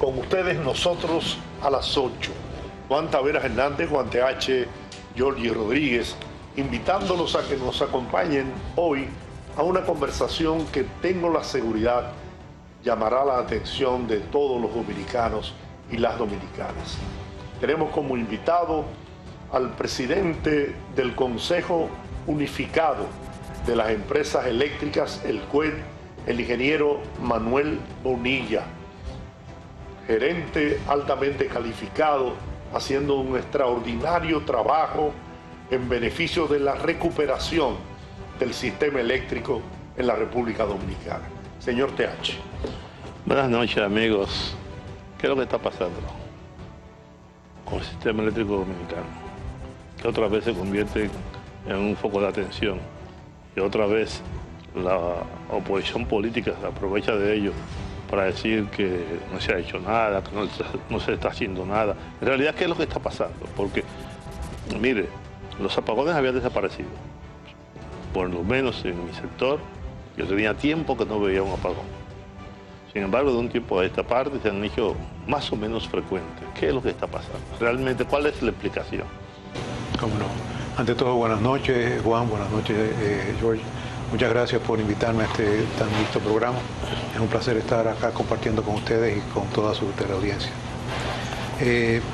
Con ustedes, nosotros a las 8. Juan Taveras Hernández, Juan TH, Jorge Rodríguez, invitándolos a que nos acompañen hoy a una conversación que tengo la seguridad llamará la atención de todos los dominicanos y las dominicanas. Tenemos como invitado al presidente del Consejo Unificado de las Empresas Eléctricas, el CUED, el ingeniero Manuel Bonilla, gerente altamente calificado, haciendo un extraordinario trabajo en beneficio de la recuperación del sistema eléctrico en la República Dominicana. Señor TH. Buenas noches, amigos. ¿Qué es lo que está pasando con el sistema eléctrico dominicano? Que otra vez se convierte en un foco de atención y otra vez la oposición política se aprovecha de ello para decir que no se ha hecho nada, que no se está haciendo nada. En realidad, ¿qué es lo que está pasando? Porque, mire, los apagones habían desaparecido. Por lo menos en mi sector, yo tenía tiempo que no veía un apagón. Sin embargo, de un tiempo a esta parte se han hecho más o menos frecuentes. ¿Qué es lo que está pasando? Realmente, ¿cuál es la explicación? Cómo no. Ante todo, buenas noches, Juan, buenas noches, George. Muchas gracias por invitarme a este tan listo programa. Es un placer estar acá compartiendo con ustedes y con toda su teleaudiencia.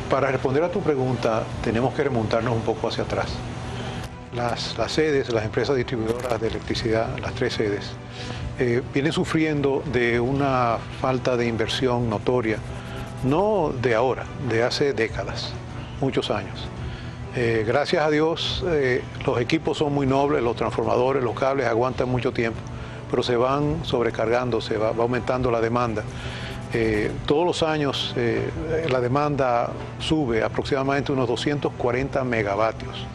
Para responder a tu pregunta, tenemos que remontarnos un poco hacia atrás. Las sedes, las empresas distribuidoras de electricidad, las 3 sedes, vienen sufriendo de una falta de inversión notoria, no de ahora, de hace décadas, muchos años. Gracias a Dios, los equipos son muy nobles, los transformadores, los cables aguantan mucho tiempo, pero se van sobrecargando, se va aumentando la demanda. Todos los años la demanda sube aproximadamente unos 240 megavatios.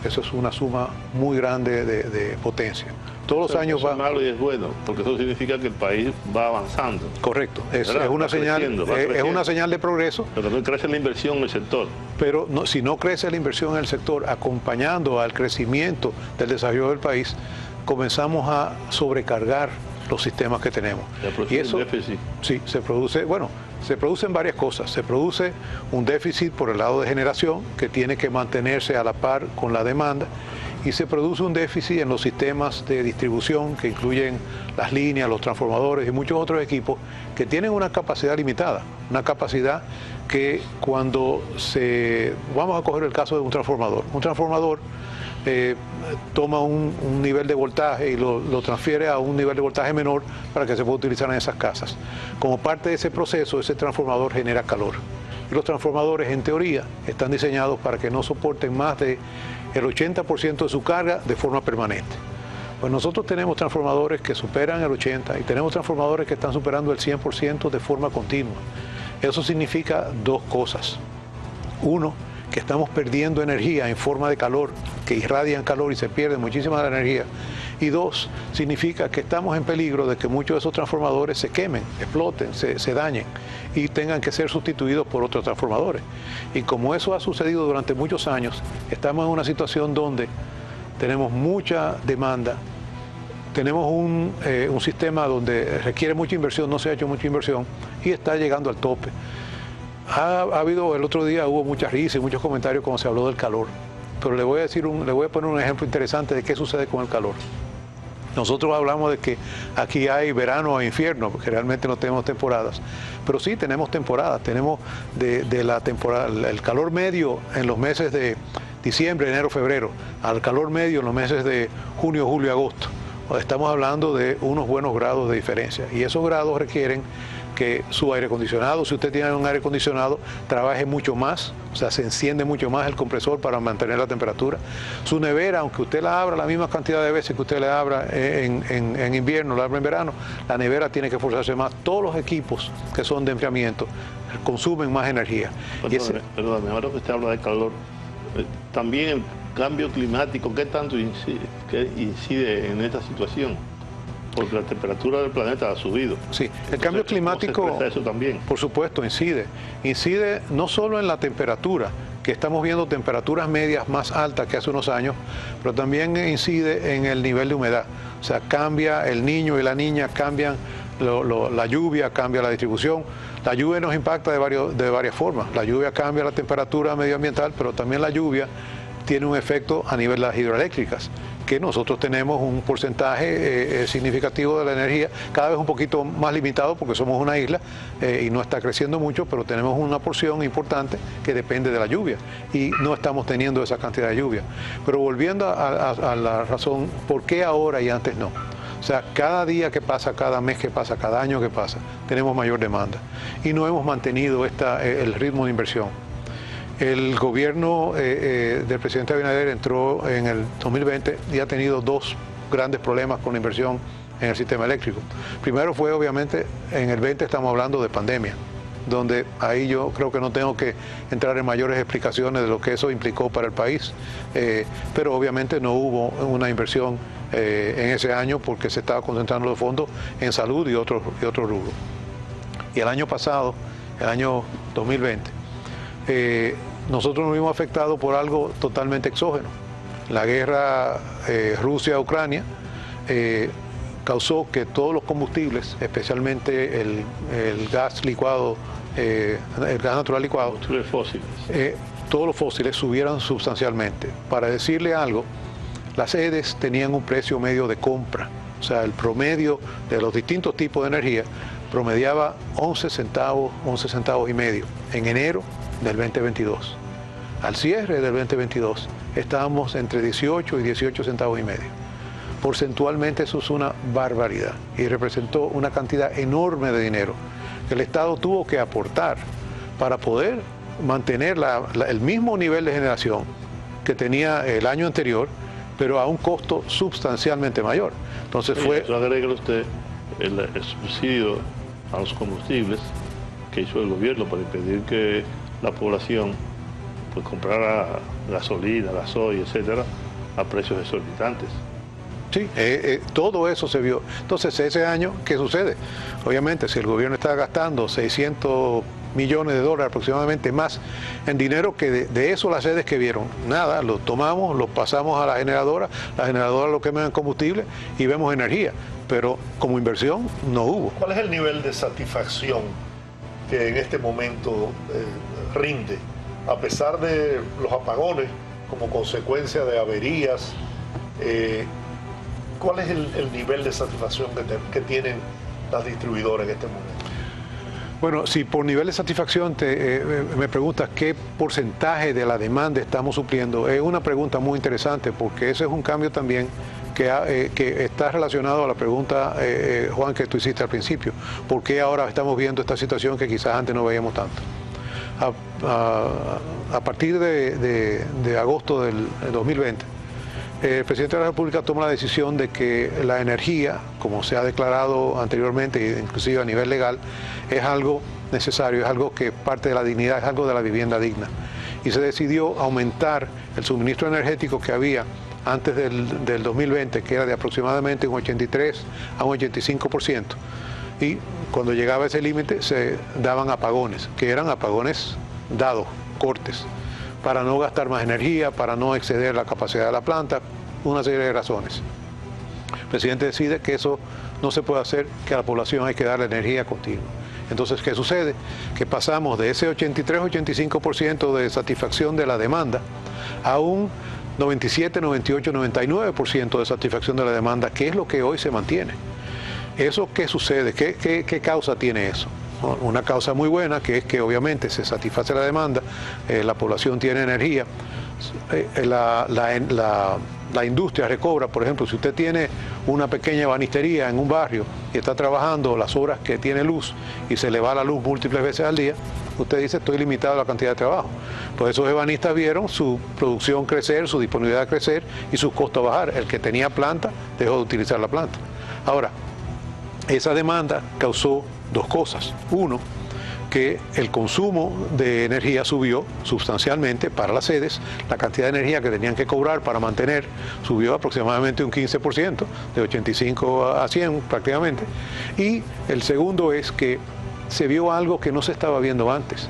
Eso es una suma muy grande de potencia. Todos los años va... Es malo y es bueno, porque eso significa que el país va avanzando. Correcto, es una señal de progreso. Pero también crece la inversión en el sector. Pero no, si no crece la inversión en el sector, acompañando al crecimiento del desarrollo del país, comenzamos a sobrecargar los sistemas que tenemos. Y eso, déficit. Sí, se producen varias cosas. Se produce un déficit por el lado de generación, que tiene que mantenerse a la par con la demanda, y se produce un déficit en los sistemas de distribución, que incluyen las líneas, los transformadores y muchos otros equipos que tienen una capacidad limitada, una capacidad que cuando vamos a coger el caso de un transformador toma un nivel de voltaje y lo transfiere a un nivel de voltaje menor para que se pueda utilizar en esas casas. Como parte de ese proceso, ese transformador genera calor. Y los transformadores, en teoría, están diseñados para que no soporten más del 80% de su carga de forma permanente. Pues nosotros tenemos transformadores que superan el 80% y tenemos transformadores que están superando el 100% de forma continua. Eso significa dos cosas. Uno, que estamos perdiendo energía en forma de calor, que irradian calor y se pierde muchísima de la energía. Y dos, significa que estamos en peligro de que muchos de esos transformadores se quemen, exploten, se dañen y tengan que ser sustituidos por otros transformadores. Y como eso ha sucedido durante muchos años, estamos en una situación donde tenemos mucha demanda, tenemos un sistema donde requiere mucha inversión, no se ha hecho mucha inversión y está llegando al tope. Ha habido, el otro día hubo mucha risa y muchos comentarios cuando se habló del calor, pero le voy a poner un ejemplo interesante de qué sucede con el calor. Nosotros hablamos de que aquí hay verano e invierno, porque realmente no tenemos temporadas, pero sí tenemos temporadas. Tenemos de la temporada, el calor medio en los meses de diciembre, enero, febrero, al calor medio en los meses de junio, julio y agosto. Estamos hablando de unos buenos grados de diferencia y esos grados requieren que su aire acondicionado, si usted tiene un aire acondicionado, trabaje mucho más, o sea, se enciende mucho más el compresor para mantener la temperatura. Su nevera, aunque usted la abra la misma cantidad de veces que usted la abra en invierno, la abra en verano, la nevera tiene que esforzarse más. Todos los equipos que son de enfriamiento consumen más energía. Perdóname, ahora que usted habla de calor, también el cambio climático, ¿qué tanto incide en esta situación? Porque la temperatura del planeta ha subido. Sí, el cambio climático, eso también. Por supuesto, incide. Incide no solo en la temperatura, que estamos viendo temperaturas medias más altas que hace unos años, pero también incide en el nivel de humedad. O sea, cambia el niño y la niña, cambian la lluvia, cambia la distribución. La lluvia nos impacta de varias formas. La lluvia cambia la temperatura medioambiental, pero también la lluvia tiene un efecto a nivel de las hidroeléctricas, que nosotros tenemos un porcentaje significativo de la energía, cada vez un poquito más limitado porque somos una isla y no está creciendo mucho, pero tenemos una porción importante que depende de la lluvia y no estamos teniendo esa cantidad de lluvia. Pero volviendo a la razón, ¿por qué ahora y antes no? O sea, cada día que pasa, cada mes que pasa, cada año que pasa, tenemos mayor demanda y no hemos mantenido el ritmo de inversión. El gobierno del presidente Abinader entró en el 2020 y ha tenido dos grandes problemas con la inversión en el sistema eléctrico. Primero fue, obviamente, en el 20 estamos hablando de pandemia, donde ahí yo creo que no tengo que entrar en mayores explicaciones de lo que eso implicó para el país, pero obviamente no hubo una inversión en ese año porque se estaba concentrando los fondos en salud y otros rubros. Y el año pasado, el año 2020, nosotros nos vimos afectados por algo totalmente exógeno. La guerra Rusia-Ucrania causó que todos los combustibles, especialmente el gas licuado, el gas natural licuado, todos los fósiles subieran sustancialmente. Para decirle algo, las EDES tenían un precio medio de compra, o sea, el promedio de los distintos tipos de energía promediaba 11 centavos y medio en enero del 2022. Al cierre del 2022 estábamos entre 18 y 18 centavos y medio. Porcentualmente eso es una barbaridad y representó una cantidad enorme de dinero que el Estado tuvo que aportar para poder mantener el mismo nivel de generación que tenía el año anterior, pero a un costo sustancialmente mayor. Entonces fue... Eso agrega usted el subsidio a los combustibles que hizo el gobierno para impedir que la población pues comprara gasolina, gasoil, etcétera, a precios exorbitantes. Sí, todo eso se vio. Entonces, ese año, ¿qué sucede? Obviamente, si el gobierno está gastando 600 millones de dólares aproximadamente más en dinero, que de eso las sedes que vieron, nada, lo tomamos, lo pasamos a la generadora lo queman en combustible y vemos energía, pero como inversión no hubo. ¿Cuál es el nivel de satisfacción que en este momento rinde, a pesar de los apagones como consecuencia de averías? ¿Cuál es el nivel de satisfacción que tienen las distribuidoras en este momento? Bueno, si por nivel de satisfacción me preguntas qué porcentaje de la demanda estamos supliendo, es una pregunta muy interesante porque ese es un cambio también que está relacionado a la pregunta, Juan, que tú hiciste al principio. ¿Por qué ahora estamos viendo esta situación que quizás antes no veíamos tanto? A partir de agosto del 2020, el presidente de la República toma la decisión de que la energía, como se ha declarado anteriormente, inclusive a nivel legal, es algo necesario, es algo que parte de la dignidad, es algo de la vivienda digna. Y se decidió aumentar el suministro energético que había antes del 2020, que era de aproximadamente un 83 a un 85%. Y cuando llegaba ese límite se daban apagones, que eran apagones dados, cortes, para no gastar más energía, para no exceder la capacidad de la planta, una serie de razones. El presidente decide que eso no se puede hacer, que a la población hay que darle energía continua. Entonces, ¿qué sucede? Que pasamos de ese 83-85% de satisfacción de la demanda a un 97, 98, 99% de satisfacción de la demanda, que es lo que hoy se mantiene. ¿Eso qué sucede? ¿Qué causa tiene eso? Una causa muy buena, que es que obviamente se satisface la demanda, la población tiene energía, la industria recobra. Por ejemplo, si usted tiene una pequeña ebanistería en un barrio y está trabajando las horas que tiene luz y se le va la luz múltiples veces al día, usted dice, estoy limitado a la cantidad de trabajo. Pues esos ebanistas vieron su producción crecer, su disponibilidad crecer y sus costos bajar. El que tenía planta dejó de utilizar la planta. Ahora, esa demanda causó dos cosas. Uno, que el consumo de energía subió sustancialmente para las sedes. La cantidad de energía que tenían que cobrar para mantener subió aproximadamente un 15%, de 85 a 100 prácticamente. Y el segundo es que se vio algo que no se estaba viendo antes.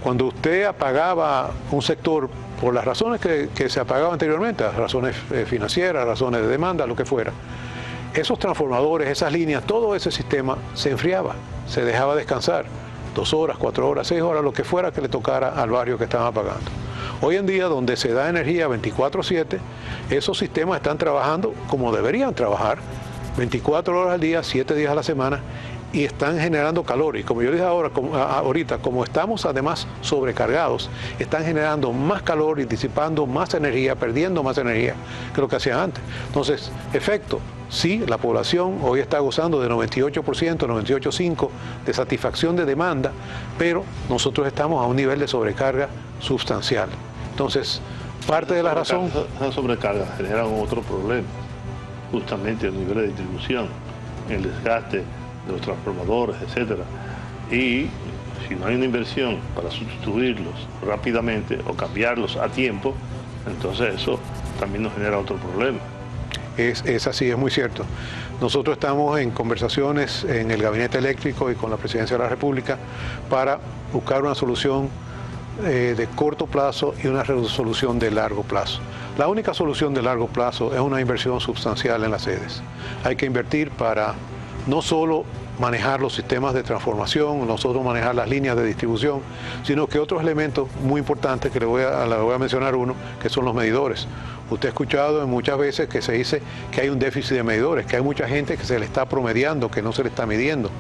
Cuando usted apagaba un sector por las razones que se apagaba anteriormente, razones financieras, razones de demanda, lo que fuera, esos transformadores, esas líneas, todo ese sistema se enfriaba, se dejaba descansar. 2 horas, 4 horas, 6 horas, lo que fuera que le tocara al barrio que estaban pagando. Hoy en día, donde se da energía 24/7, esos sistemas están trabajando como deberían trabajar, 24 horas al día, 7 días a la semana, y están generando calor. Y como yo dije ahorita, como estamos además sobrecargados, están generando más calor y disipando más energía, perdiendo más energía que lo que hacían antes. Entonces, efecto, sí, la población hoy está gozando de 98%, 98,5% de satisfacción de demanda, pero nosotros estamos a un nivel de sobrecarga sustancial. Entonces, parte de la razón... Esa sobrecarga genera otro problema, justamente el nivel de distribución, el desgaste de los transformadores, etcétera. Y si no hay una inversión para sustituirlos rápidamente o cambiarlos a tiempo, entonces eso también nos genera otro problema. Es así, es muy cierto. Nosotros estamos en conversaciones en el Gabinete Eléctrico y con la Presidencia de la República para buscar una solución de corto plazo y una solución de largo plazo. La única solución de largo plazo es una inversión sustancial en las sedes. Hay que invertir para no solo manejar los sistemas de transformación, no solo manejar las líneas de distribución, sino que otros elementos muy importantes que le voy a mencionar uno, que son los medidores. Usted ha escuchado muchas veces que se dice que hay un déficit de medidores, que hay mucha gente que se le está promediando, que no se le está midiendo.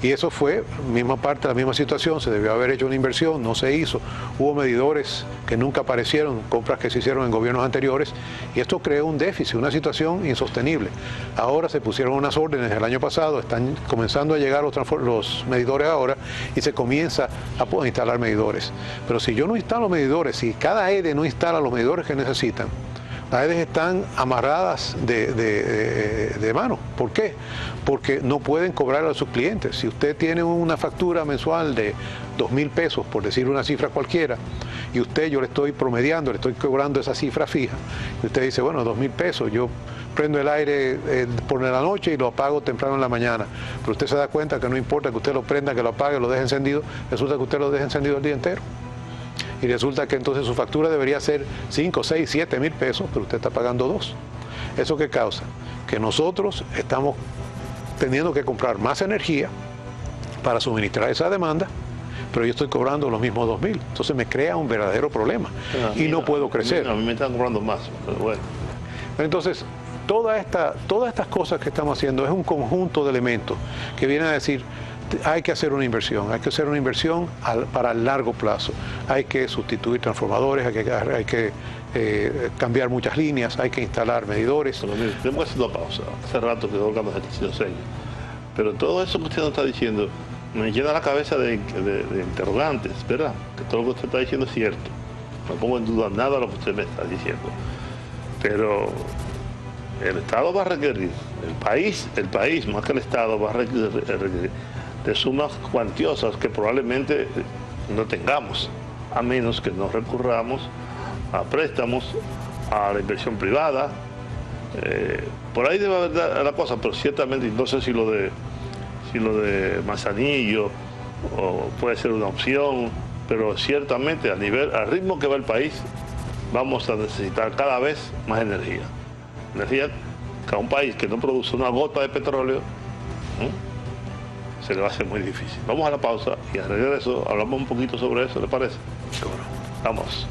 Y eso fue misma parte, la misma situación, se debió haber hecho una inversión, no se hizo. Hubo medidores que nunca aparecieron, compras que se hicieron en gobiernos anteriores, y esto creó un déficit, una situación insostenible. Ahora se pusieron unas órdenes el año pasado, están comenzando a llegar los medidores ahora, y se comienza a instalar medidores. Pero si yo no instalo medidores, si cada EDE no instala los medidores que necesitan, las EDEs están amarradas de mano. ¿Por qué? Porque no pueden cobrar a sus clientes. Si usted tiene una factura mensual de 2.000 pesos, por decir una cifra cualquiera, y yo le estoy promediando, le estoy cobrando esa cifra fija, y usted dice, bueno, 2.000 pesos, yo prendo el aire por la noche y lo apago temprano en la mañana. Pero usted se da cuenta que no importa que usted lo prenda, que lo apague, lo deje encendido, resulta que usted lo deja encendido el día entero. Y resulta que entonces su factura debería ser 5, 6, 7 mil pesos, pero usted está pagando 2. ¿Eso qué causa? Que nosotros estamos teniendo que comprar más energía para suministrar esa demanda, pero yo estoy cobrando los mismos 2.000. Entonces me crea un verdadero problema y no puedo crecer. A mí me están cobrando más, pero bueno. Entonces, todas estas cosas que estamos haciendo es un conjunto de elementos que vienen a decir, hay que hacer una inversión, para el largo plazo. Hay que sustituir transformadores, hay que cambiar muchas líneas, hay que instalar medidores. Pero mire, tenemos que hacer una pausa. Hace rato que Olga nos está diciendo señas. Pero todo eso que usted nos está diciendo me llena la cabeza de interrogantes, ¿verdad? Que todo lo que usted está diciendo es cierto. No pongo en duda nada de lo que usted me está diciendo. Pero el Estado va a requerir, el país más que el Estado va a requerir de sumas cuantiosas que probablemente no tengamos, a menos que nos recurramos a préstamos, a la inversión privada. Por ahí debe haber la cosa, pero ciertamente, no sé si lo de Manzanillo puede ser una opción, pero ciertamente al ritmo que va el país, vamos a necesitar cada vez más energía. Energía que a un país que no produce una gota de petróleo, se le va a hacer muy difícil. Vamos a la pausa y al regreso hablamos un poquito sobre eso, ¿le parece? Bueno, vamos.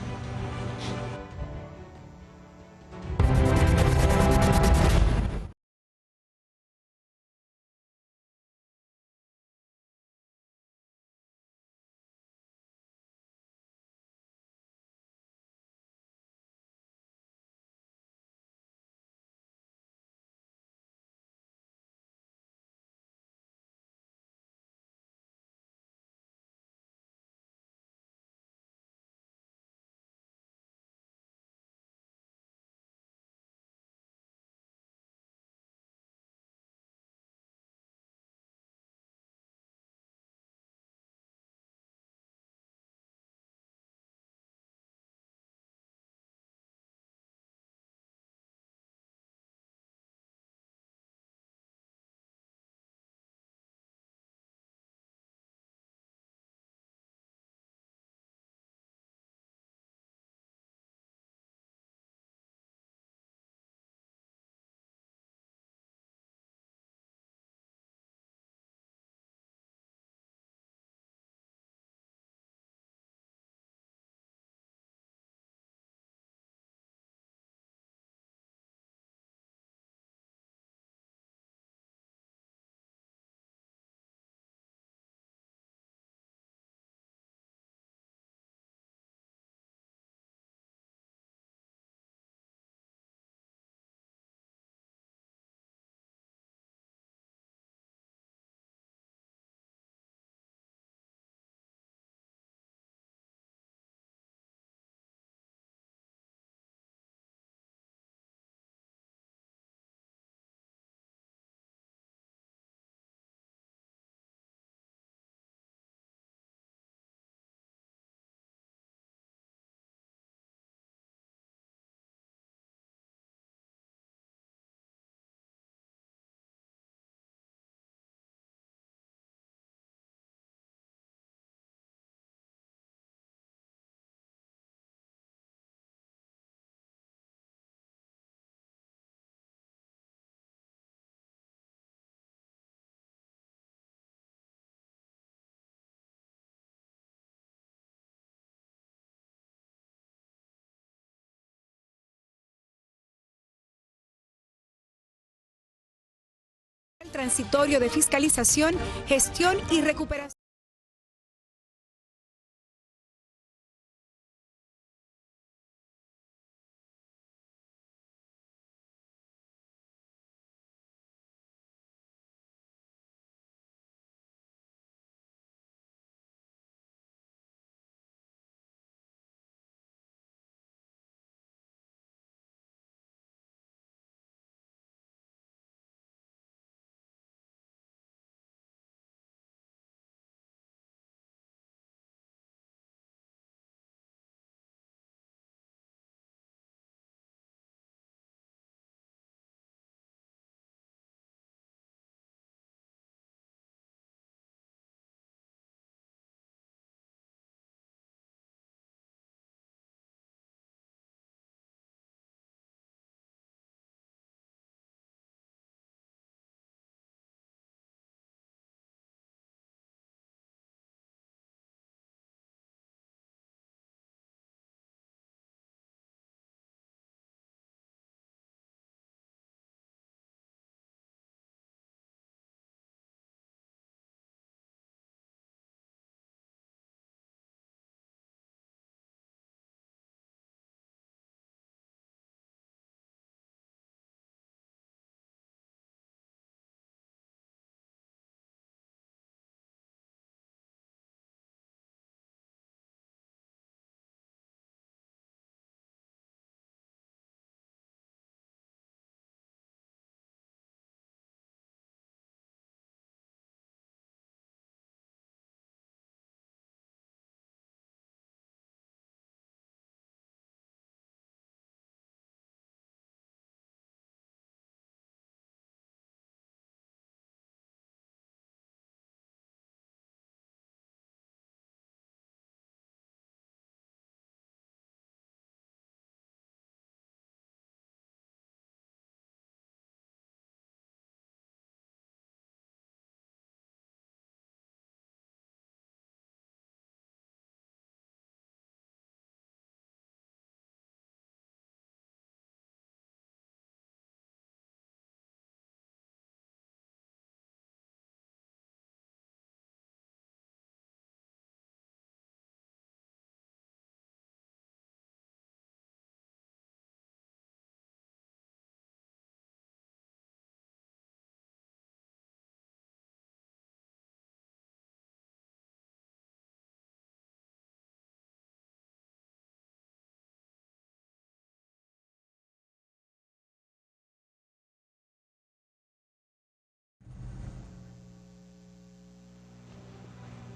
transitorio de fiscalización, gestión y recuperación.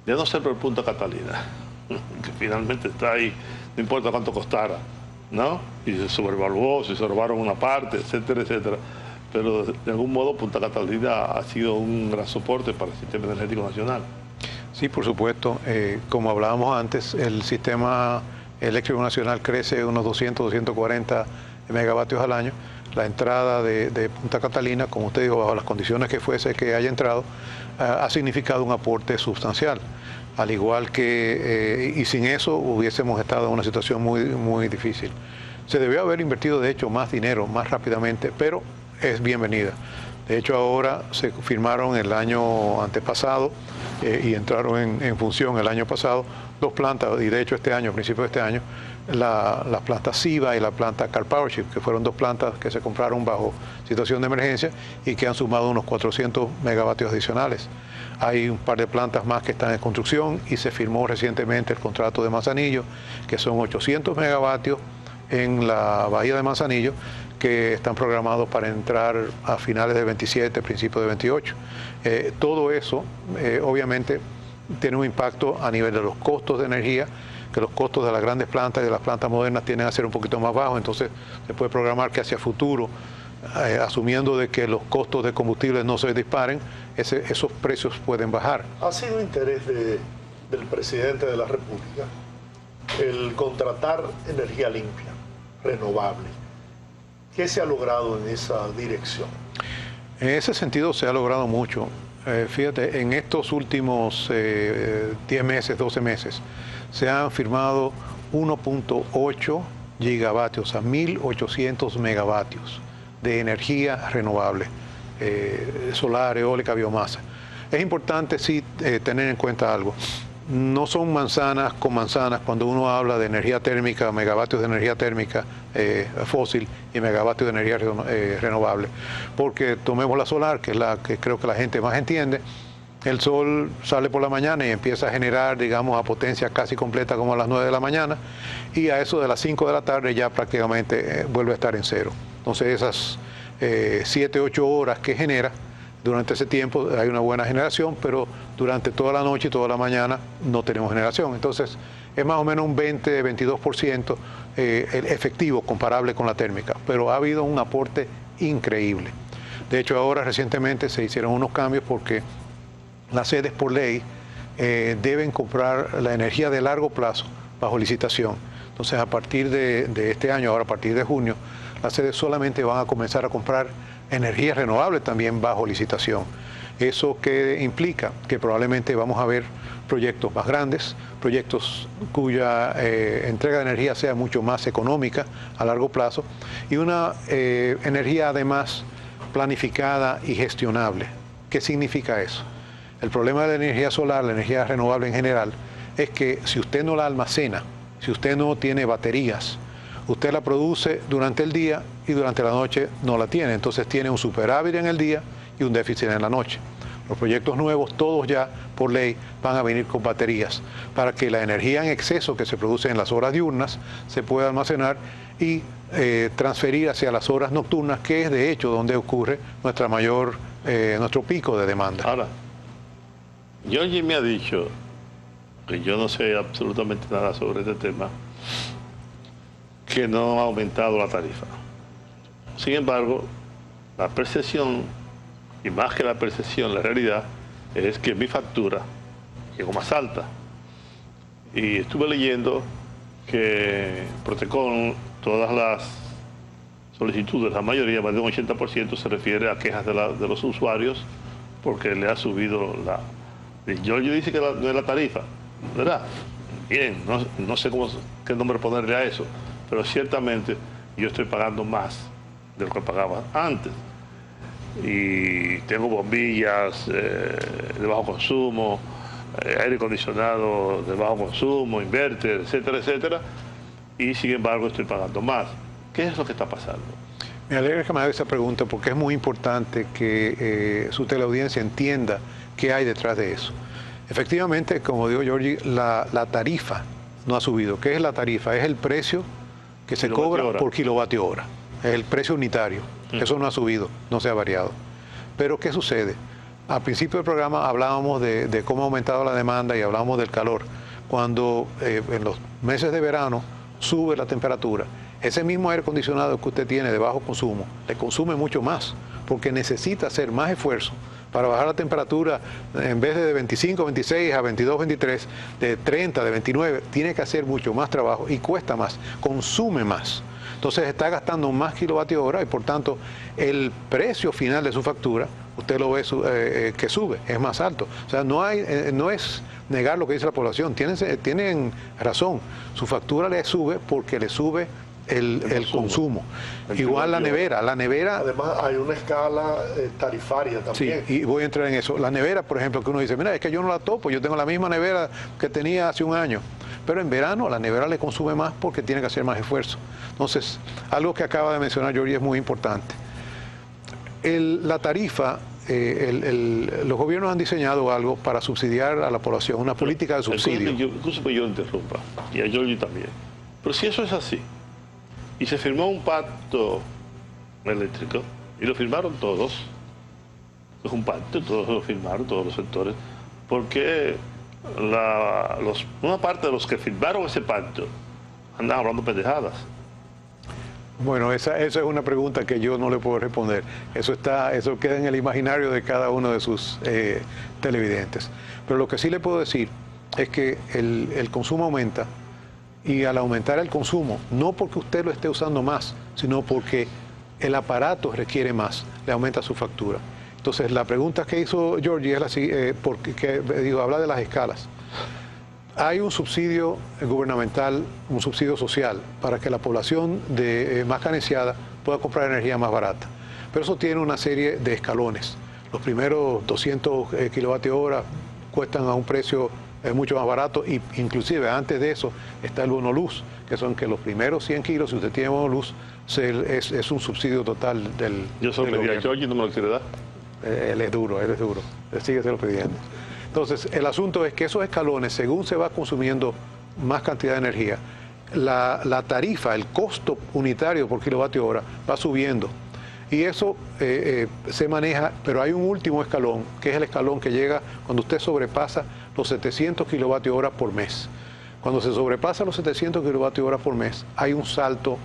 De no ser por Punta Catalina, que finalmente está ahí, no importa cuánto costara, ¿no? Y se sobrevaluó, se robaron una parte, etcétera, etcétera. Pero de algún modo Punta Catalina ha sido un gran soporte para el sistema energético nacional. Sí, por supuesto. Como hablábamos antes, el sistema eléctrico nacional crece unos 200, 240 megavatios al año. La entrada de Punta Catalina, como usted dijo, bajo las condiciones que fuese que haya entrado, ha significado un aporte sustancial. Al igual que, y sin eso hubiésemos estado en una situación muy difícil. Se debió haber invertido, de hecho, más dinero, más rápidamente, pero es bienvenida. De hecho, ahora se firmaron el año antepasado y entraron en función el año pasado 2 plantas, y de hecho este año, a principios de este año, la planta SIVA y la planta Carpowership, que fueron 2 plantas que se compraron bajo situación de emergencia y que han sumado unos 400 megavatios adicionales. Hay un par de plantas más que están en construcción y se firmó recientemente el contrato de Manzanillo, que son 800 megavatios en la bahía de Manzanillo, que están programados para entrar a finales de 27, principios de 28. Todo eso, obviamente, tiene un impacto a nivel de los costos de energía, que los costos de las grandes plantas y de las plantas modernas tienden a ser un poquito más bajos, entonces se puede programar que hacia futuro, asumiendo de que los costos de combustibles no se disparen, esos precios pueden bajar. Ha sido interés del presidente de la República el contratar energía limpia, renovable. ¿Qué se ha logrado en esa dirección? En ese sentido se ha logrado mucho. Fíjate, en estos últimos 10 meses, 12 meses, se han firmado 1.8 gigavatios, a 1.800 megavatios de energía renovable. solar, eólica, biomasa. Es importante sí tener en cuenta algo. No son manzanas con manzanas cuando uno habla de energía térmica, megavatios de energía térmica fósil y megavatios de energía renovable. Porque tomemos la solar, que es la que creo que la gente más entiende. El sol sale por la mañana y empieza a generar, digamos, a potencia casi completa como a las 9 de la mañana, y a eso de las 5 de la tarde ya prácticamente vuelve a estar en cero. Entonces esas 7, 8 horas que genera, durante ese tiempo hay una buena generación, pero durante toda la noche y toda la mañana no tenemos generación. Entonces es más o menos un 20-22% el efectivo comparable con la térmica, pero ha habido un aporte increíble. De hecho, ahora recientemente se hicieron unos cambios porque las sedes por ley deben comprar la energía de largo plazo bajo licitación. Entonces, a partir de este año, ahora a partir de junio, las sedes solamente van a comenzar a comprar energía renovable también bajo licitación. ¿Eso qué implica? Que probablemente vamos a ver proyectos más grandes, proyectos cuya entrega de energía sea mucho más económica a largo plazo y una energía además planificada y gestionable. ¿Qué significa eso? El problema de la energía solar, la energía renovable en general, es que si usted no la almacena, si usted no tiene baterías, usted la produce durante el día y durante la noche no la tiene. Entonces tiene un superávit en el día y un déficit en la noche. Los proyectos nuevos, todos ya por ley, van a venir con baterías para que la energía en exceso que se produce en las horas diurnas se pueda almacenar y transferir hacia las horas nocturnas, que es de hecho donde ocurre nuestro pico de demanda. Ahora, Giorgi me ha dicho, que yo no sé absolutamente nada sobre este tema, que no ha aumentado la tarifa. Sin embargo, la percepción, y más que la percepción, la realidad, es que mi factura llegó más alta. Y estuve leyendo que Protecon, todas las solicitudes, la mayoría, más de un 80%, se refiere a quejas de los usuarios porque le ha subido la... Giorgio dice que no es la tarifa, ¿verdad? Bien, no sé qué nombre ponerle a eso, pero ciertamente yo estoy pagando más de lo que pagaba antes. Y tengo bombillas de bajo consumo, aire acondicionado de bajo consumo, inverter, etcétera, etcétera, y sin embargo estoy pagando más. ¿Qué es lo que está pasando? Me alegra que me haga esa pregunta porque es muy importante que su teleaudiencia entienda qué hay detrás de eso. Efectivamente, como dijo Giorgi, la tarifa no ha subido. ¿Qué es la tarifa? Es el precio que se cobra por kilovatio hora. Es el precio unitario. Eso no ha subido, no se ha variado. Pero ¿qué sucede? Al principio del programa hablábamos de cómo ha aumentado la demanda y hablábamos del calor. Cuando en los meses de verano sube la temperatura, ese mismo aire acondicionado que usted tiene de bajo consumo, le consume mucho más, porque necesita hacer más esfuerzo para bajar la temperatura. En vez de 25, 26 a 22, 23, de 30, de 29, tiene que hacer mucho más trabajo y cuesta más, consume más. Entonces está gastando más kilovatios hora y por tanto el precio final de su factura, usted lo ve que sube, es más alto. O sea, no es negar lo que dice la población, tienen razón, su factura le sube porque le sube el consumo. Igual la nevera. Además hay una escala tarifaria también. Sí, y voy a entrar en eso. La nevera, por ejemplo, que uno dice, mira, es que yo no la topo, yo tengo la misma nevera que tenía hace un año. Pero en verano la nevera le consume más porque tiene que hacer más esfuerzo. Entonces, algo que acaba de mencionar Giorgi es muy importante. La tarifa, los gobiernos han diseñado algo para subsidiar a la población, una política de subsidio. Incluso que yo interrumpa, y a Giorgi también. Pero si eso es así, y se firmó un pacto eléctrico, y lo firmaron todos, es un pacto, todos lo firmaron, todos los sectores, porque una parte de los que firmaron ese pacto andan hablando pendejadas. Bueno, esa es una pregunta que yo no le puedo responder. Eso queda en el imaginario de cada uno de sus televidentes. Pero lo que sí le puedo decir es que el consumo aumenta, y al aumentar el consumo, no porque usted lo esté usando más, sino porque el aparato requiere más, le aumenta su factura. Entonces, la pregunta que hizo Giorgi es habla de las escalas. Hay un subsidio gubernamental, un subsidio social, para que la población más carenciada pueda comprar energía más barata. pero eso tiene una serie de escalones. Los primeros 200 kilovatios hora cuestan a un precio mucho más barato, y inclusive antes de eso está el bono luz, que son que los primeros 100 kilos, si usted tiene bono luz, es un subsidio total del Yo solo pedí a George y no me lo quiere dar. Él es duro, síguese lo pidiendo. Entonces, el asunto es que esos escalones, según se va consumiendo más cantidad de energía, la tarifa, el costo unitario por kilovatio hora va subiendo. Y eso se maneja, pero hay un último escalón, que es el escalón que llega cuando usted sobrepasa los 700 kilovatios hora por mes. Cuando se sobrepasa los 700 kilovatios hora por mes, hay un salto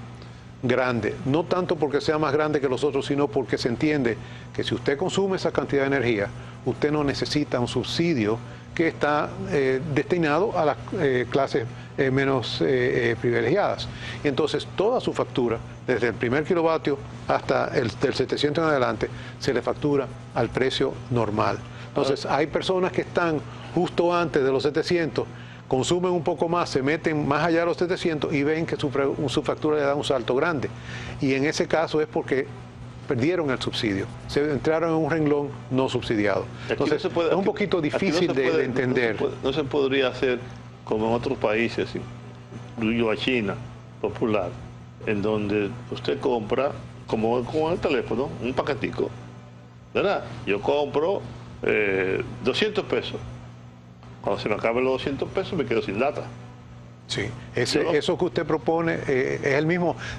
grande, no tanto porque sea más grande que los otros, sino porque se entiende que si usted consume esa cantidad de energía, usted no necesita un subsidio que está destinado a las clases menos privilegiadas. Y entonces toda su factura, desde el primer kilovatio hasta el del 700 en adelante, se le factura al precio normal. Entonces hay personas que están justo antes de los 700, consumen un poco más, se meten más allá de los 700 y ven que su factura le da un salto grande. Y en ese caso es porque perdieron el subsidio, se entraron en un renglón no subsidiado. Entonces es un poquito difícil de entender. No se podría hacer como en otros países, incluyo a China, popular, en donde usted compra, como con el teléfono, un paquetico, ¿verdad? Yo compro 200 pesos. Cuando se me acaben los 200 pesos me quedo sin data. Sí, eso que usted propone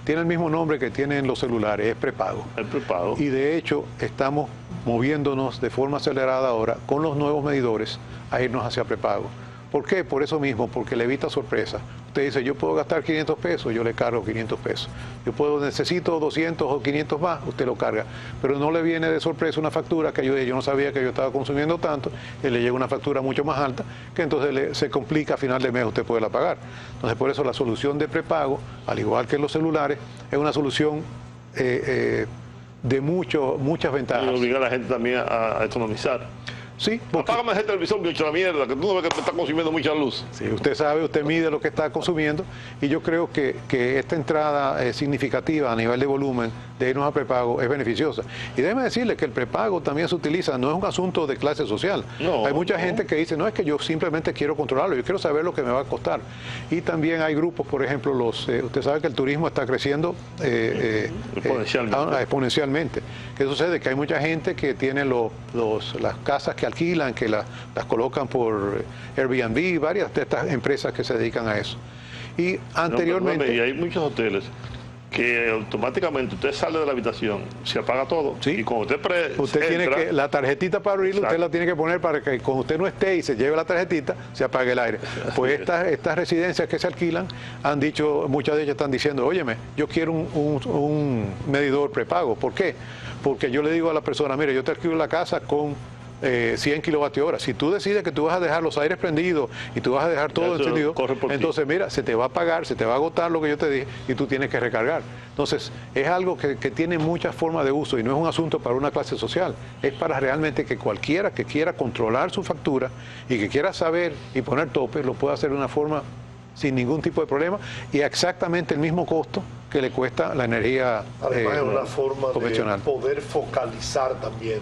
tiene el mismo nombre que tienen los celulares, es prepago. El prepago. Y de hecho estamos moviéndonos de forma acelerada ahora con los nuevos medidores a irnos hacia prepago. ¿Por qué? Por eso mismo, porque le evita sorpresa. Usted dice, yo puedo gastar 500 pesos, yo le cargo 500 pesos. Necesito 200 o 500 más, usted lo carga. Pero no le viene de sorpresa una factura que yo no sabía que yo estaba consumiendo tanto, y le llega una factura mucho más alta, que entonces se complica a final de mes usted poderla pagar. Entonces, por eso la solución de prepago, al igual que en los celulares, es una solución de muchas ventajas. Y obliga a la gente también a economizar. Sí, apágame ese televisor, que he hecho la mierda, que tú no ves que me está consumiendo mucha luz. Sí, usted sabe, usted mide lo que está consumiendo, y yo creo que esta entrada significativa a nivel de volumen de irnos a prepago es beneficiosa. Y déjeme decirle que el prepago también se utiliza, no es un asunto de clase social. Hay mucha gente que dice, no, es que yo simplemente quiero controlarlo, yo quiero saber lo que me va a costar. Y también hay grupos, por ejemplo, usted sabe que el turismo está creciendo exponencialmente. ¿Qué sucede? Que hay mucha gente que tiene las casas que alquilan, que las colocan por Airbnb, varias de estas empresas que se dedican a eso. Y anteriormente... y hay muchos hoteles que automáticamente usted sale de la habitación, se apaga todo, ¿sí? Y cuando usted tiene que, la tarjetita para abrirlo, usted la tiene que poner para que cuando usted no esté y se lleve la tarjetita, se apague el aire. Pues estas residencias que se alquilan han dicho, muchas de ellas están diciendo, óyeme, yo quiero un medidor prepago. ¿Por qué? Porque yo le digo a la persona, mire, yo te alquilo la casa con 100 kilovatios hora. Si tú decides que tú vas a dejar los aires prendidos y tú vas a dejar todo encendido, entonces mira, se te va a pagar, se te va a agotar lo que yo te dije y tú tienes que recargar. Entonces es algo que tiene muchas formas de uso y no es un asunto para una clase social, es para realmente que cualquiera que quiera controlar su factura y que quiera saber y poner tope, lo pueda hacer de una forma sin ningún tipo de problema y a exactamente el mismo costo que le cuesta la energía además es una forma convencional. De poder focalizar también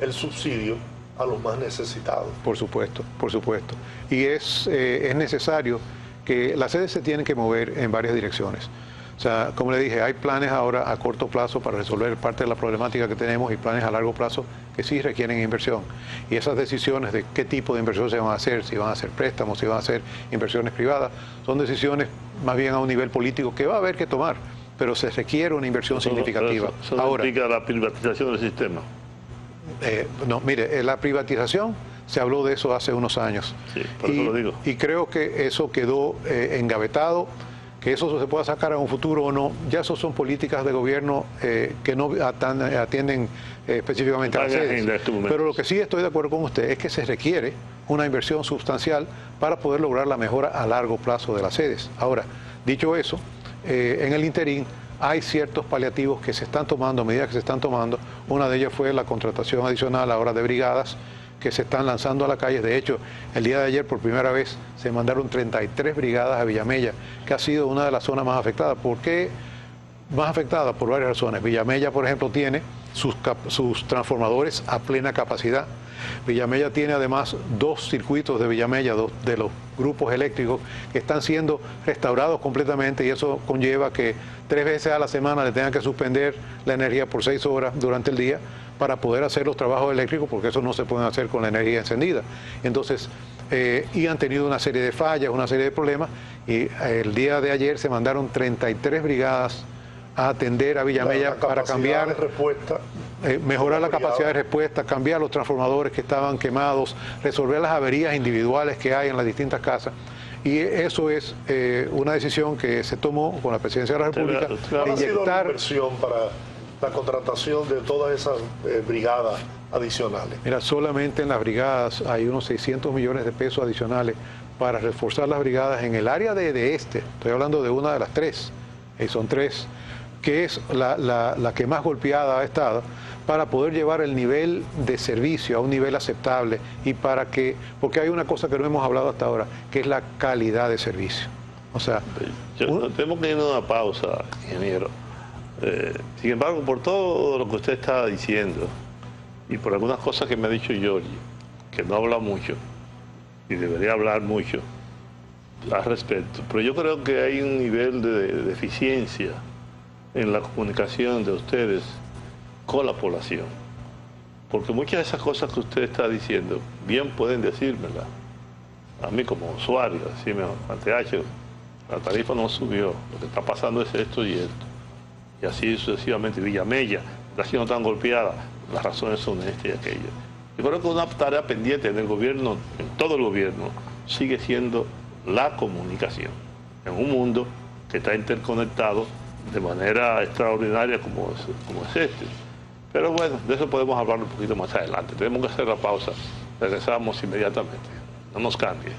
el subsidio a los más necesitados. Por supuesto, por supuesto. Y es necesario que las sedes se tienen que mover en varias direcciones. O sea, como le dije, hay planes ahora a corto plazo para resolver parte de la problemática que tenemos y planes a largo plazo que sí requieren inversión. Y esas decisiones de qué tipo de inversión se van a hacer, si van a hacer préstamos, si van a hacer inversiones privadas, son decisiones más bien a un nivel político que va a haber que tomar, pero se requiere una inversión significativa. Eso ahora implica la privatización del sistema. No, mire, la privatización, se habló de eso hace unos años. Sí, por eso lo digo. Y creo que eso quedó engavetado, que eso se pueda sacar en un futuro o no, ya eso son políticas de gobierno que no atienden específicamente a las sedes. Pero lo que sí estoy de acuerdo con usted es que se requiere una inversión sustancial para poder lograr la mejora a largo plazo de las sedes. Ahora, dicho eso, en el interín hay ciertos paliativos que se están tomando, medidas que se están tomando. Una de ellas fue la contratación adicional ahora de brigadas que se están lanzando a la calle. De hecho, el día de ayer por primera vez se mandaron 33 brigadas a Villamella, que ha sido una de las zonas más afectadas. ¿Por qué más afectada? Por varias razones. Villamella, por ejemplo, tiene sus transformadores a plena capacidad. Villamella tiene además 2 circuitos de Villamella, de los grupos eléctricos, que están siendo restaurados completamente, y eso conlleva que 3 veces a la semana le tengan que suspender la energía por 6 horas durante el día para poder hacer los trabajos eléctricos, porque eso no se puede hacer con la energía encendida. Entonces, y han tenido una serie de fallas, una serie de problemas, y el día de ayer se mandaron 33 brigadas a atender a Villamella para cambiar, mejorar la capacidad de respuesta, cambiar los transformadores que estaban quemados, resolver las averías individuales que hay en las distintas casas. Y eso es una decisión que se tomó con la Presidencia de la República. ¿Cuál ha sido la inversión para la contratación de todas esas brigadas adicionales? Mira, solamente en las brigadas hay unos 600 millones de pesos adicionales para reforzar las brigadas en el área de este. Estoy hablando de una de las 3, son 3, que es la que más golpeada ha estado, para poder llevar el nivel de servicio a un nivel aceptable, y porque hay una cosa que no hemos hablado hasta ahora, que es la calidad de servicio. O sea, tenemos que ir a una pausa, ingeniero. Sin embargo, por todo lo que usted está diciendo y por algunas cosas que me ha dicho Giorgi, que no habla mucho y debería hablar mucho al respecto, pero yo creo que hay un nivel de deficiencia en la comunicación de ustedes con la población, porque muchas de esas cosas que usted está diciendo bien pueden decírmela a mí como usuario, decirme, ATH, la tarifa no subió, lo que está pasando es esto y esto, y así sucesivamente. Villamella está siendo tan golpeada, las razones son esta y aquella. Yo creo que una tarea pendiente en el gobierno, en todo el gobierno, sigue siendo la comunicación, en un mundo que está interconectado de manera extraordinaria como es este. Pero bueno, de eso podemos hablar un poquito más adelante. Tenemos que hacer la pausa. Regresamos inmediatamente. No nos cambie.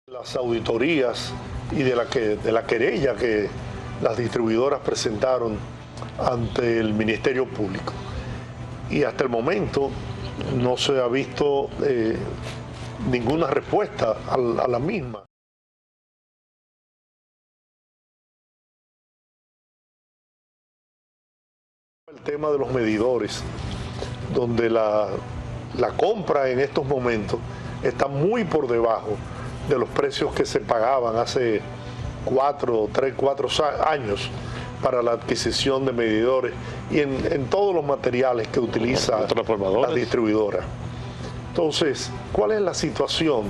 Las auditorías y de la querella que las distribuidoras presentaron ante el Ministerio Público. Y hasta el momento no se ha visto ninguna respuesta a la misma. El tema de los medidores, donde la compra en estos momentos está muy por debajo de los precios que se pagaban hace 4 años para la adquisición de medidores y en todos los materiales que utiliza la distribuidora. Entonces, ¿cuál es la situación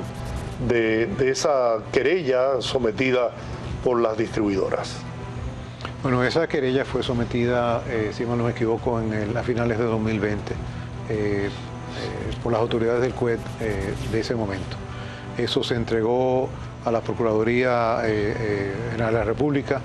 de esa querella sometida por las distribuidoras? Bueno, esa querella fue sometida, si mal no me equivoco, a finales de 2020 por las autoridades del CUET de ese momento. Eso se entregó a la Procuraduría General de la República,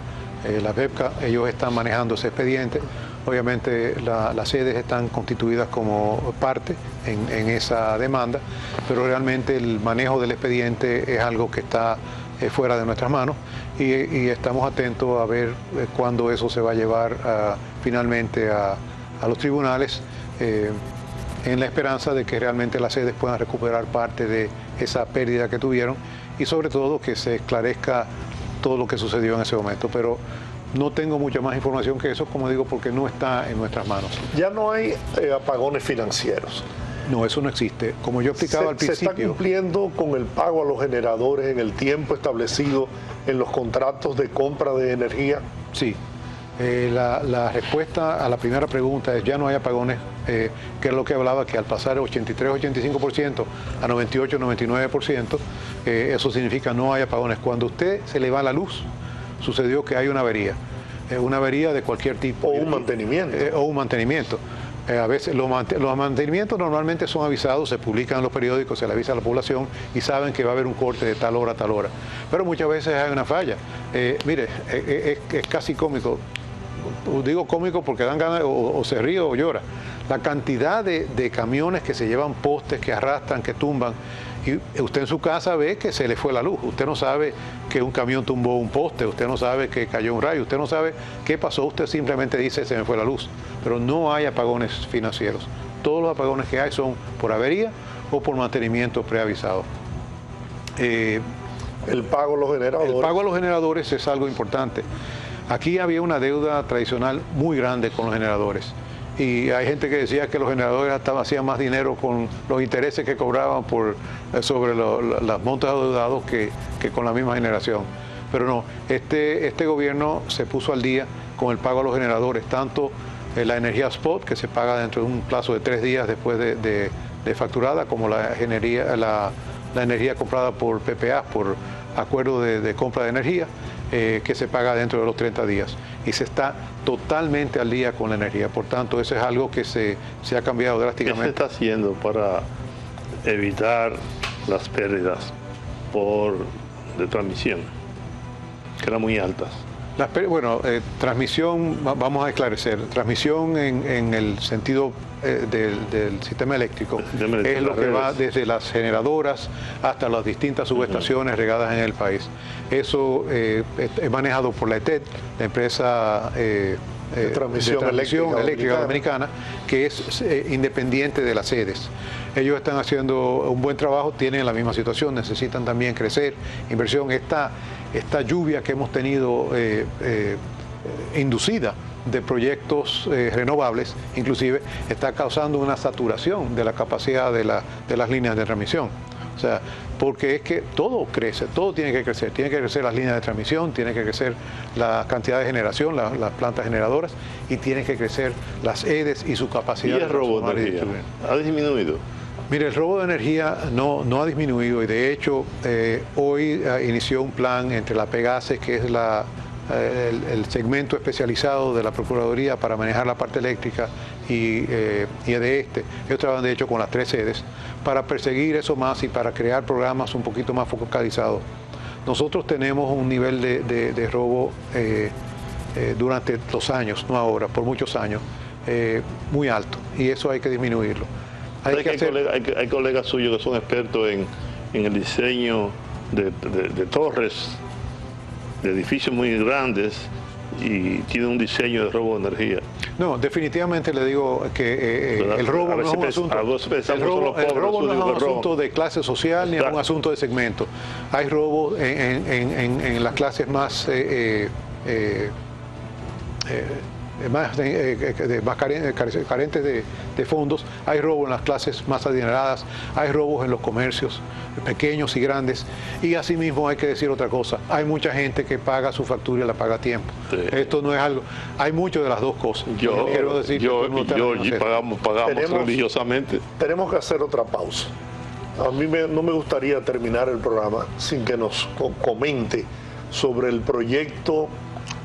la PEPCA. Ellos están manejando ese expediente. Obviamente las sedes están constituidas como parte en esa demanda, pero realmente el manejo del expediente es algo que está fuera de nuestras manos y estamos atentos a ver cuándo eso se va a llevar finalmente a los tribunales, en la esperanza de que realmente las sedes puedan recuperar parte de esa pérdida que tuvieron y sobre todo que se esclarezca todo lo que sucedió en ese momento. Pero no tengo mucha más información que eso, como digo, porque no está en nuestras manos. Ya no hay apagones financieros. No, eso no existe. Como yo explicaba al principio... ¿Se está cumpliendo con el pago a los generadores en el tiempo establecido en los contratos de compra de energía? Sí. La respuesta a la primera pregunta es: ya no hay apagones, que es lo que hablaba, que al pasar 83-85% a 98-99%, eso significa no hay apagones. Cuando a usted se le va la luz, sucedió que hay una avería de cualquier tipo. O un mantenimiento. O un mantenimiento. A veces los mantenimientos normalmente son avisados, se publican en los periódicos, se le avisa a la población y saben que va a haber un corte de tal hora a tal hora. Pero muchas veces hay una falla. Mire, es casi cómico. Digo cómico porque dan ganas, o se ríe o llora. La cantidad de camiones que se llevan postes, que arrastran, que tumban. Y usted en su casa ve que se le fue la luz. Usted no sabe que un camión tumbó un poste, usted no sabe que cayó un rayo, usted no sabe qué pasó, usted simplemente dice: se me fue la luz. Pero no hay apagones financieros. Todos los apagones que hay son por avería o por mantenimiento preavisado. El pago a los generadores. El pago a los generadores es algo importante. Aquí había una deuda tradicional muy grande con los generadores. Y hay gente que decía que los generadores hacían más dinero con los intereses que cobraban sobre los montos adeudados que con la misma generación. Pero no, este gobierno se puso al día con el pago a los generadores, tanto la energía spot, que se paga dentro de un plazo de 3 días después de facturada, como la energía comprada por PPA, por acuerdo de compra de energía, que se paga dentro de los 30 días. Y se está totalmente al día con la energía. Por tanto, eso es algo que se ha cambiado drásticamente. ¿Qué se está haciendo para evitar las pérdidas de transmisión, que eran muy altas? Transmisión, vamos a esclarecer. Transmisión en el sentido del sistema eléctrico es lo que va desde las generadoras hasta las distintas subestaciones regadas en el país. Eso es manejado por la ETED, la empresa de transmisión eléctrica dominicana, que es independiente de las sedes. Ellos están haciendo un buen trabajo, tienen la misma situación, necesitan también crecer, inversión. Esta lluvia que hemos tenido inducida de proyectos renovables, inclusive, está causando una saturación de la capacidad de las líneas de transmisión. O sea, porque es que todo crece, todo tiene que crecer las líneas de transmisión, tiene que crecer la cantidad de generación, las plantas generadoras, y tienen que crecer las EDES y su capacidad. ¿Y el robo de energía ha disminuido? Mire, el robo de energía no ha disminuido, y de hecho hoy inició un plan entre la PEGASE, que es el segmento especializado de la Procuraduría para manejar la parte eléctrica, y EDESTE. Ellos trabajan de hecho con las 3 sedes para perseguir eso más y para crear programas un poquito más focalizados. Nosotros tenemos un nivel de robo durante los años, no ahora, por muchos años, muy alto, y eso hay que disminuirlo. Hay colegas suyos que son expertos en el diseño de torres, de edificios muy grandes, y tiene un diseño de robo de energía. No, definitivamente le digo que el robo no es un asunto. El robo no es un asunto de clase social ni es un asunto de segmento. Hay robo en las clases más carentes de fondos, hay robo en las clases más adineradas, hay robos en los comercios pequeños y grandes, y asimismo hay que decir otra cosa, hay mucha gente que paga su factura y la paga a tiempo. Sí. Esto no es algo, hay mucho de las dos cosas. Pagamos religiosamente. Tenemos que hacer otra pausa. A mí no me gustaría terminar el programa sin que nos comente sobre el proyecto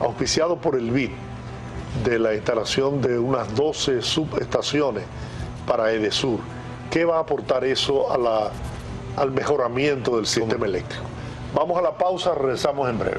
auspiciado por el BID de la instalación de unas 12 subestaciones para Edesur. ¿Qué va a aportar eso al mejoramiento del sistema eléctrico? Vamos a la pausa, regresamos en breve.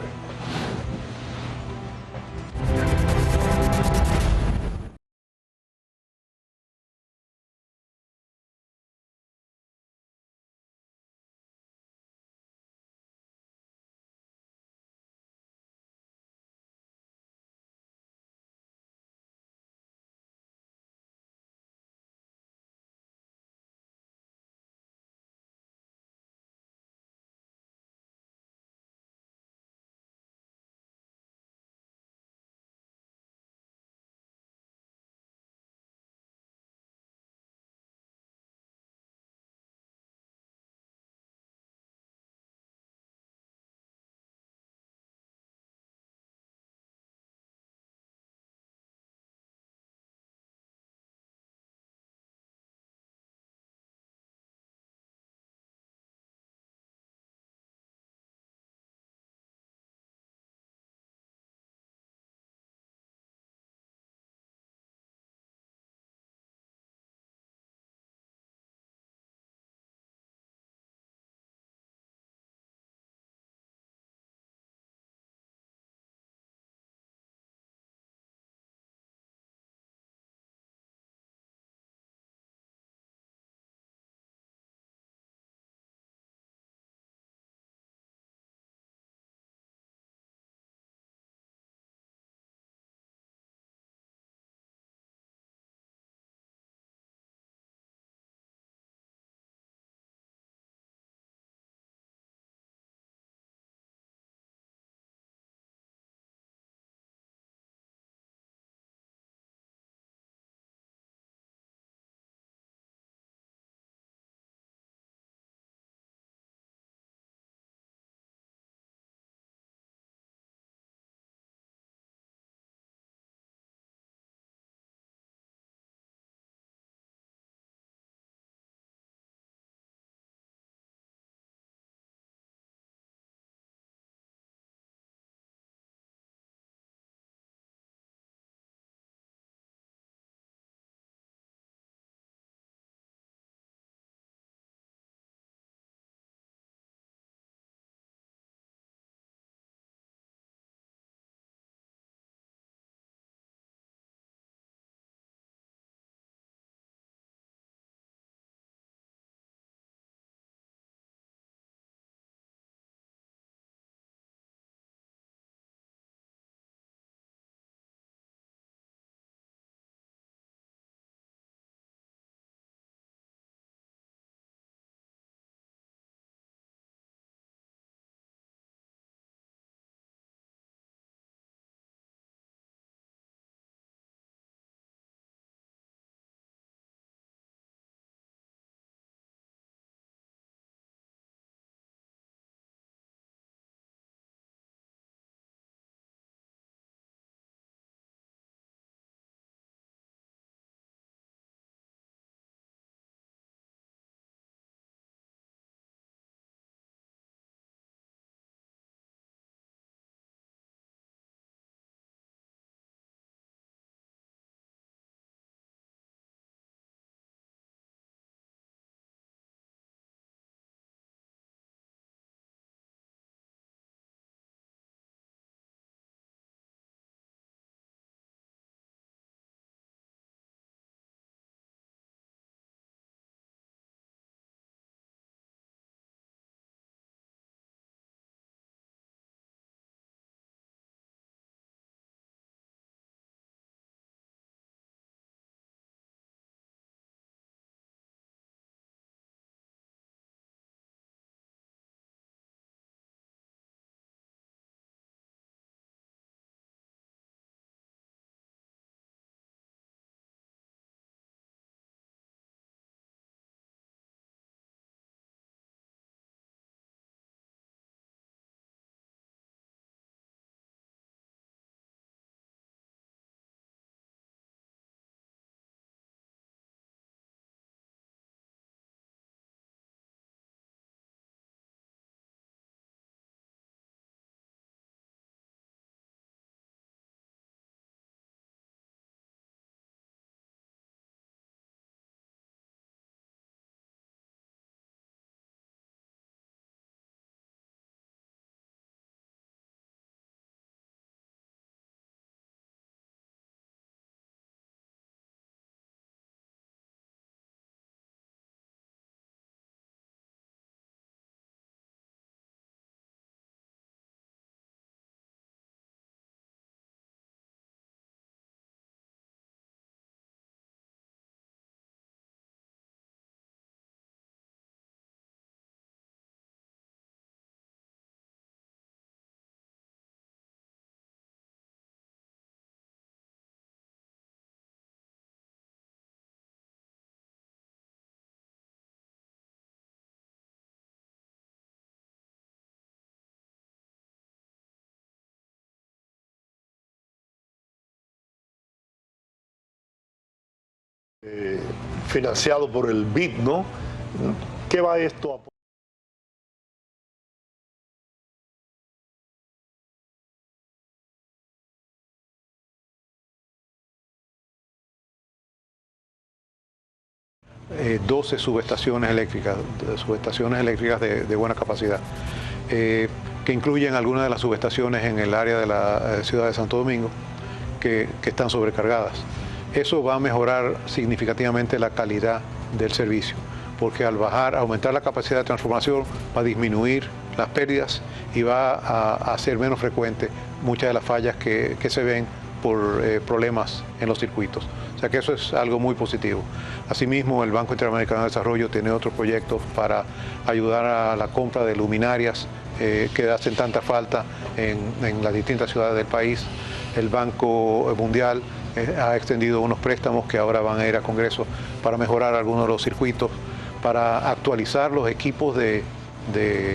financiado por el BID, ¿no? ¿Qué va esto a eh, 12 subestaciones eléctricas de buena capacidad, que incluyen algunas de las subestaciones en el área de la ciudad de Santo Domingo que están sobrecargadas. Eso va a mejorar significativamente la calidad del servicio, porque al aumentar la capacidad de transformación va a disminuir las pérdidas y va a hacer menos frecuente muchas de las fallas que se ven por problemas en los circuitos. O sea que eso es algo muy positivo. Asimismo, el Banco Interamericano de Desarrollo tiene otros proyectos para ayudar a la compra de luminarias que hacen tanta falta en las distintas ciudades del país. El Banco Mundial ha extendido unos préstamos que ahora van a ir a Congreso para mejorar algunos de los circuitos, para actualizar los equipos de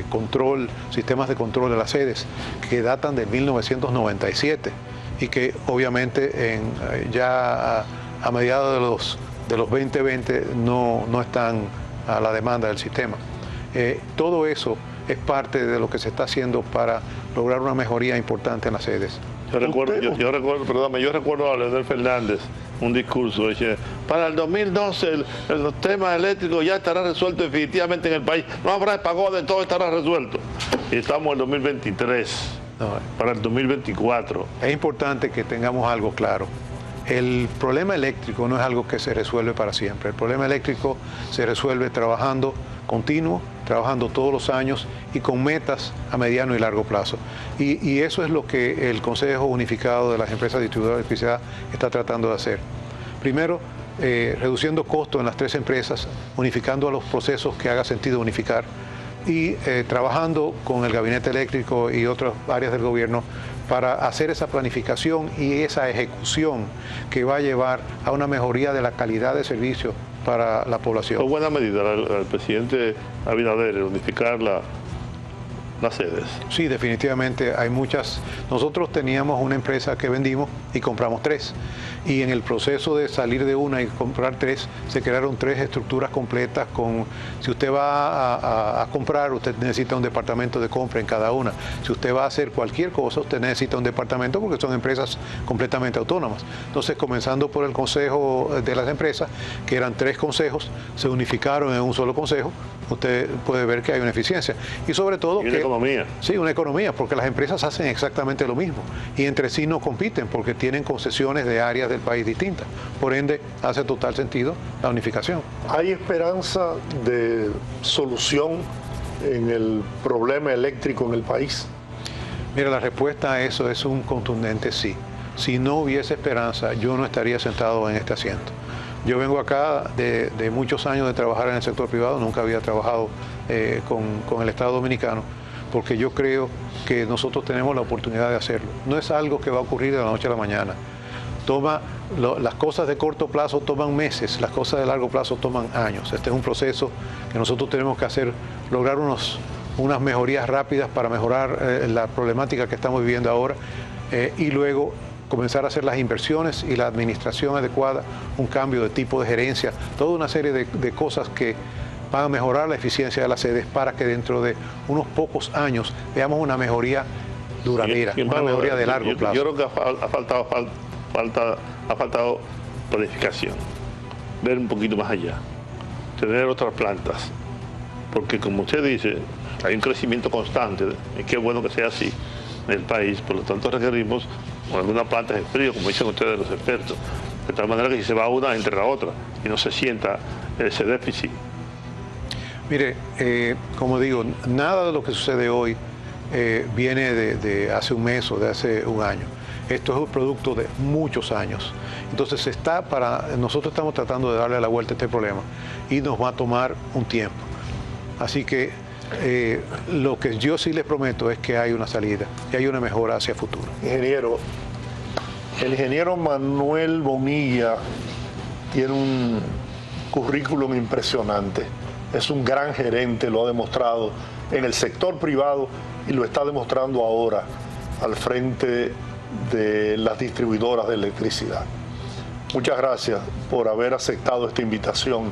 control, sistemas de control de las sedes que datan de 1997 y que obviamente ya a mediados de los 2020 no están a la demanda del sistema. Todo eso es parte de lo que se está haciendo para lograr una mejoría importante en las sedes. Yo recuerdo a Leonel Fernández, un discurso, dice, para el 2012 el tema eléctrico ya estará resuelto definitivamente en el país, no habrá pagodes, todo estará resuelto. Y estamos en el 2023, para el 2024. Es importante que tengamos algo claro. El problema eléctrico no es algo que se resuelve para siempre. El problema eléctrico se resuelve trabajando continuo, trabajando todos los años y con metas a mediano y largo plazo. Y eso es lo que el Consejo Unificado de las Empresas Distribuidoras de Electricidad está tratando de hacer. Primero, reduciendo costos en las tres empresas, unificando a los procesos que haga sentido unificar y trabajando con el Gabinete Eléctrico y otras áreas del gobierno para hacer esa planificación y esa ejecución que va a llevar a una mejoría de la calidad de servicio para la población. Fue buena medida al presidente Abinader unificar las sedes. Sí, definitivamente hay muchas. Nosotros teníamos una empresa que vendimos y compramos tres. Y en el proceso de salir de una y comprar tres, se crearon tres estructuras completas con, si usted va a comprar, usted necesita un departamento de compra en cada una. Si usted va a hacer cualquier cosa, usted necesita un departamento porque son empresas completamente autónomas. Entonces, comenzando por el consejo de las empresas, que eran tres consejos, se unificaron en un solo consejo, usted puede ver que hay una eficiencia. Y sobre todo... Y una economía. Sí, una economía, porque las empresas hacen exactamente lo mismo. Y entre sí no compiten porque tienen concesiones de áreas del país distintas. Por ende, hace total sentido la unificación. ¿Hay esperanza de solución en el problema eléctrico en el país? Mira, la respuesta a eso es un contundente sí. Si no hubiese esperanza, yo no estaría sentado en este asiento. Yo vengo acá de muchos años de trabajar en el sector privado, nunca había trabajado con el Estado Dominicano, porque yo creo que nosotros tenemos la oportunidad de hacerlo. No es algo que va a ocurrir de la noche a la mañana. Las cosas de corto plazo toman meses, las cosas de largo plazo toman años. Este es un proceso que nosotros tenemos que hacer, lograr unas mejorías rápidas para mejorar la problemática que estamos viviendo ahora y luego comenzar a hacer las inversiones y la administración adecuada, un cambio de tipo de gerencia, toda una serie de cosas que van a mejorar la eficiencia de las sedes para que dentro de unos pocos años veamos una mejoría duradera, una mejoría de largo plazo. Yo creo que ha faltado planificación, ver un poquito más allá, tener otras plantas, porque como usted dice, hay un crecimiento constante, y qué bueno que sea así en el país, por lo tanto requerimos algunas plantas de frío, como dicen ustedes los expertos, de tal manera que si se va una, entre la otra, y no se sienta ese déficit. Mire, como digo, nada de lo que sucede hoy viene de hace un mes o de hace un año. Esto es un producto de muchos años. Entonces nosotros estamos tratando de darle la vuelta a este problema y nos va a tomar un tiempo. Así que lo que yo sí les prometo es que hay una salida y hay una mejora hacia el futuro. Ingeniero, el ingeniero Manuel Bonilla tiene un currículum impresionante. Es un gran gerente, lo ha demostrado en el sector privado y lo está demostrando ahora al frente de las distribuidoras de electricidad. Muchas gracias por haber aceptado esta invitación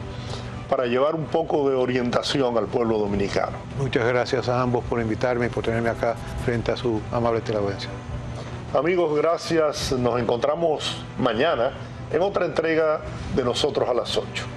para llevar un poco de orientación al pueblo dominicano. Muchas gracias a ambos por invitarme y por tenerme acá frente a su amable teleaudiencia. Amigos, gracias. Nos encontramos mañana en otra entrega de Nosotros a las 8.